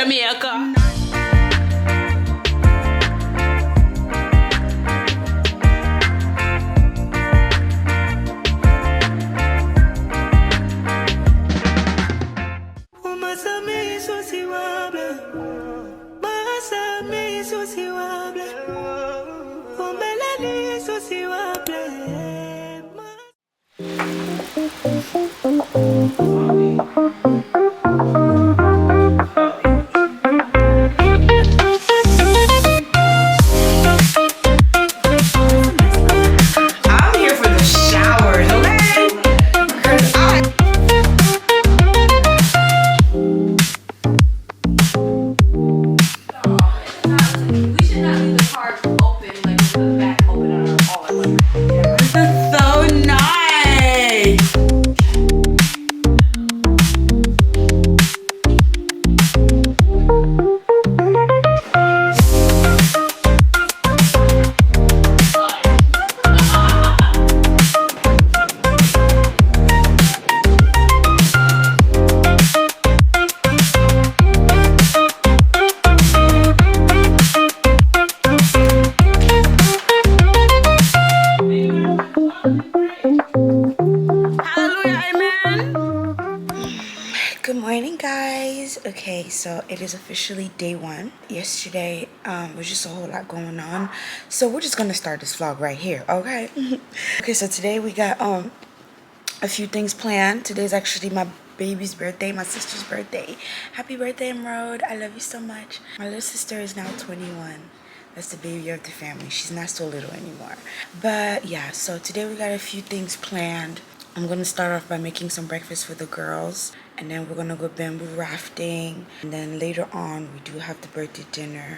Jamaica. Okay, so it is officially day one. Yesterday was just a whole lot going on, so we're just gonna start this vlog right here. Okay. Okay, so today we got a few things planned. Today's actually my baby's birthday, my sister's birthday. Happy birthday, Emerald. I love you so much. My little sister is now 21. That's the baby of the family. She's not so little anymore. But yeah, so today we got a few things planned. I'm gonna start off by making some breakfast for the girls, and then we're gonna go bamboo rafting, and then later on we do have the birthday dinner.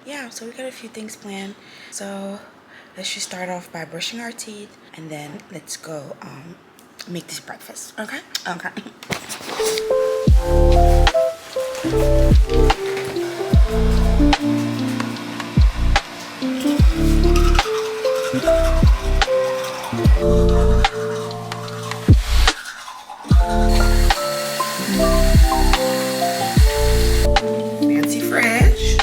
Yeah, so we got a few things planned. So let's just start off by brushing our teeth, and then let's go make this breakfast. Okay? Okay. Fancy fresh.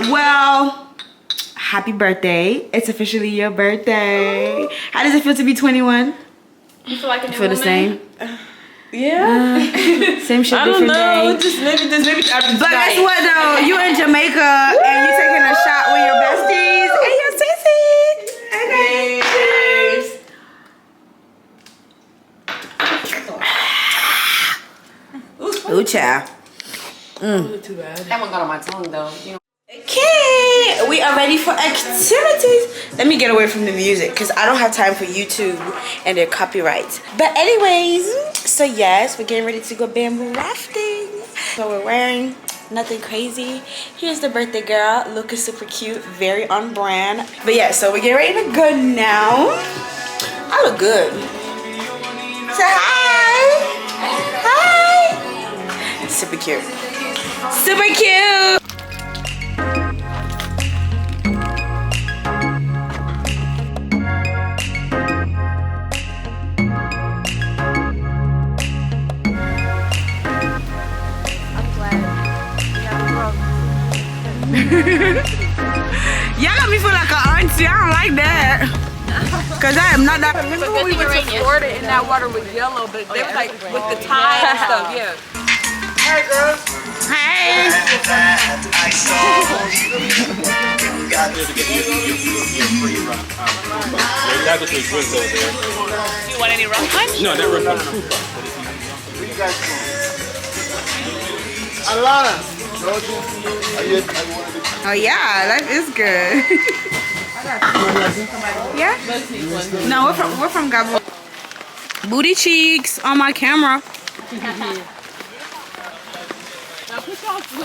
Well, happy birthday. It's officially your birthday. How does it feel to be 21? You feel like a new feel the same? Yeah. Same shit, I don't different know. day. Just maybe after But tonight. guess what though? You in Jamaica and you taking a shot with your besties and your sissy. Okay. Cheers. Ooh, child. Too bad. That one got on my tongue though. You know. Okay, we are ready for activities. Let me get away from the music because I don't have time for YouTube and their copyrights. But anyways, so yes, we're getting ready to go bamboo rafting. So we're wearing nothing crazy. Here's the birthday girl looking super cute, very on brand. But yeah, so we're getting ready to go now. I look good. Say hi. Hi. Super cute. Super cute. Y'all got me feel like an auntie. I don't like that. Cause I am not that. Remember when we went to Florida and that water was yellow, but they was like with the tide and stuff, yeah. Hey girls. Hey. Do you want any rum punch? No, that rum punch. Alana. Oh yeah, life is good. Yeah? No, we're from Gabon. Booty cheeks on my camera.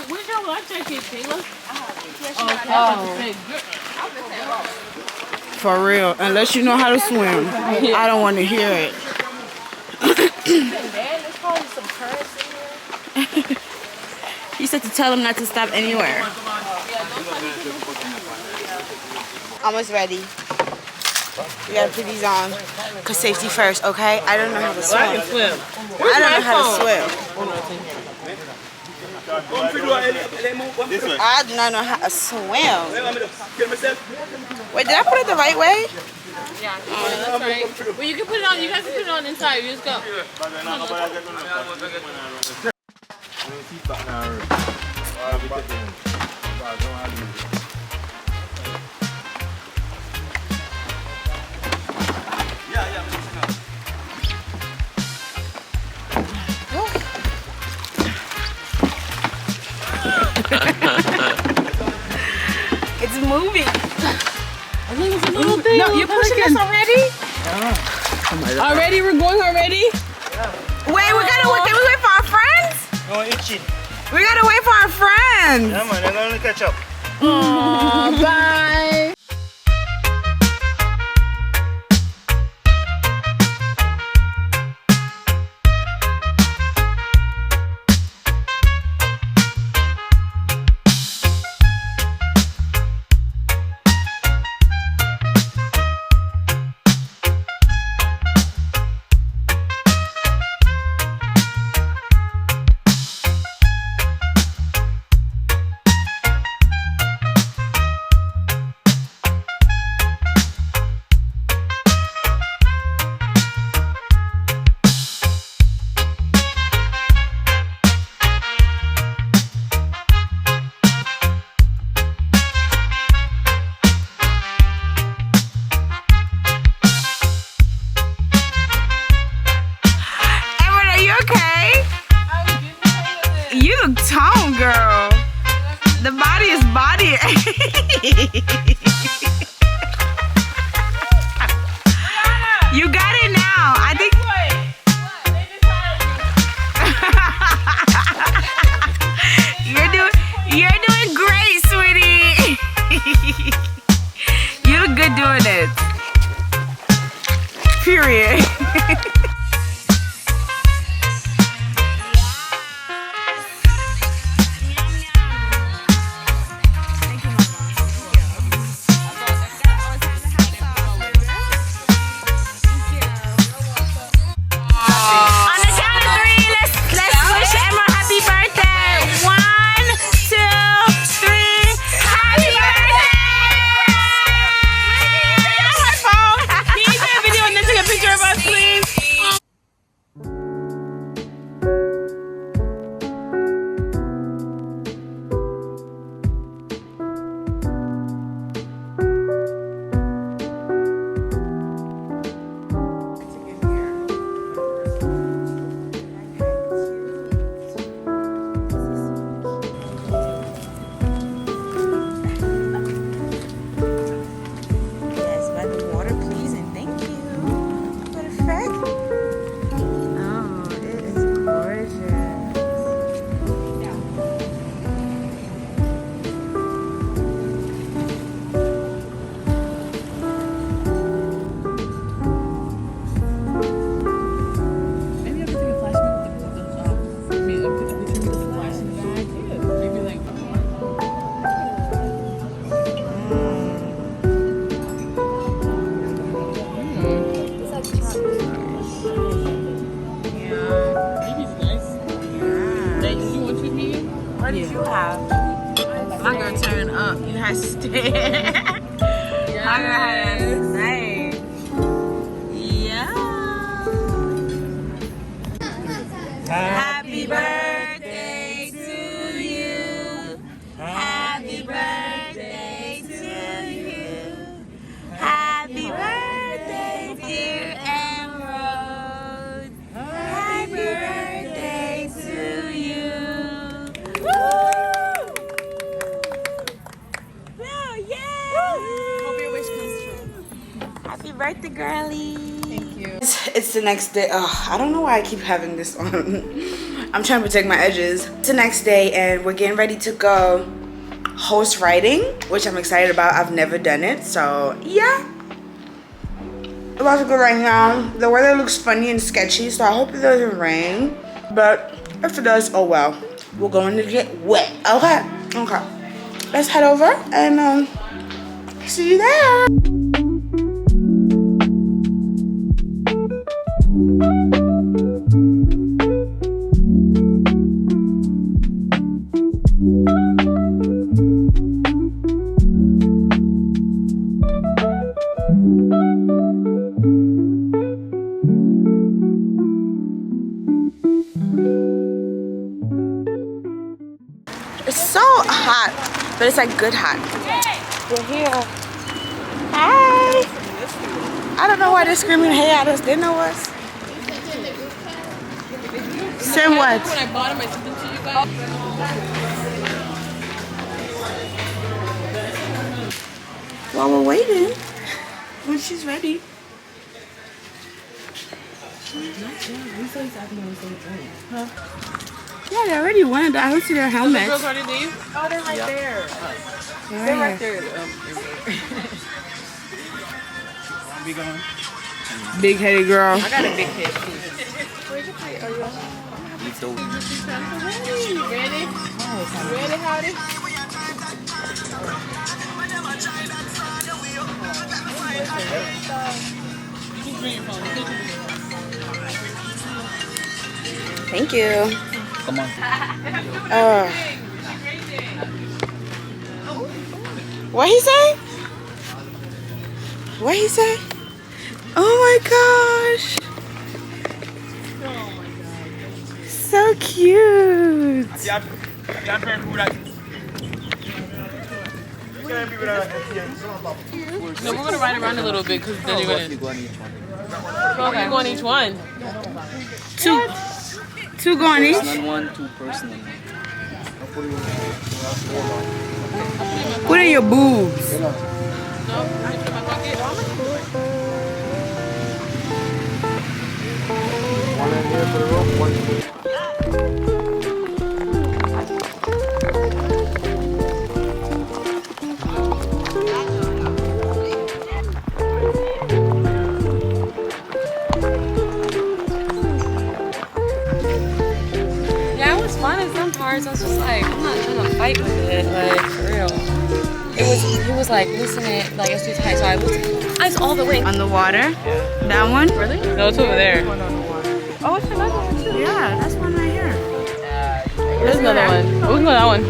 Where's your life jacket, Kayla? For real, unless you know how to swim, I don't want to hear it. There's probably some currents in here. You said to tell them not to stop anywhere. Almost ready. We gotta put these on, cause safety first, okay? I don't know how to swim. I can swim. I don't know how to swim. I do not know how to swim. Wait, did I put it the right way? Yeah, that's right. Well, you can put it on. You guys can put it on inside. You just go. It's moving. I think it's a little thing. No, you're pushing us already? Already? We're going already? Wait, can we wait for our friends? No, itching. We gotta wait for our friends. Yeah, man, they're gonna catch up. Aww, bye. Tone, girl. The body is body. You got it now. I think. You're doing great, sweetie. You look good doing it. Period. What did you have? My girl turned up. You had to stay. My girl had to stay. Yeah. Happy birthday to you. Happy birthday to you. Happy birthday, dear Emerald. Happy birthday to you. Woo! birthday, girlie. Thank you. It's the next day. Oh, I don't know why I keep having this on. I'm trying to protect my edges. It's the next day and we're getting ready to go horse riding, which I'm excited about. I've never done it, so yeah. I'm about to go right now. The weather looks funny and sketchy, so I hope it doesn't rain. But if it does, oh well. We're going to get wet. Okay. Okay. Let's head over and see you there. It's so hot, but it's like good hot. We're here. Hi. I don't know why they're screaming hey at us. They know us. Send what? When I bought them, I sent them to you guys. While we're waiting, when she's ready. Huh? Yeah, they already went. I don't see their helmets. The girls already leave? Oh, they're right there. They're right there. Big headed girl. I got a big head too. Are you ready? Ready, howdy? Thank you. Come on. What he say? What he say? Oh my gosh. So cute. No, we're gonna ride around a little bit because then you're gonna. You go on each one. Okay. You go on each one. Two going each. Personal one, two personal. Put in your boobs. No, I put it in my pocket. One in here for the rope, one. Yeah, it was fun in some parts. I was just like, I'm not trying to fight with it, like for real. He was like, listen it, like it's too tight, so I was all the way On the water? That one? Really? No, it's over there. Oh, it's another one too. Yeah, that's one right here. There's another one. Oh, we can go that one.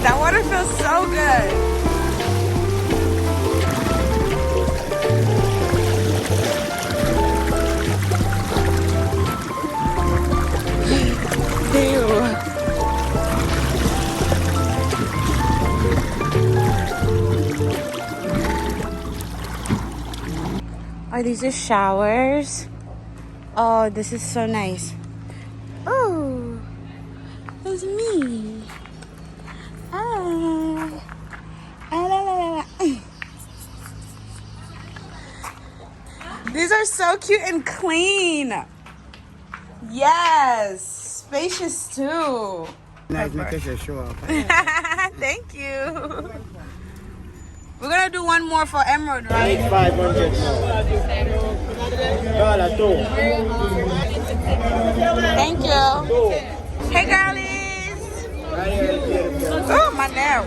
That water feels so good. Are these just showers? Oh, this is so nice. Oh, that's me. Ah. Ah, la, la, la, la. These are so cute and clean. Yes, spacious too. Nice, make sure show up. Thank you. We're gonna do one more for Emerald, right? 500 $2. Thank you. Hey, girlies. Oh, my nail.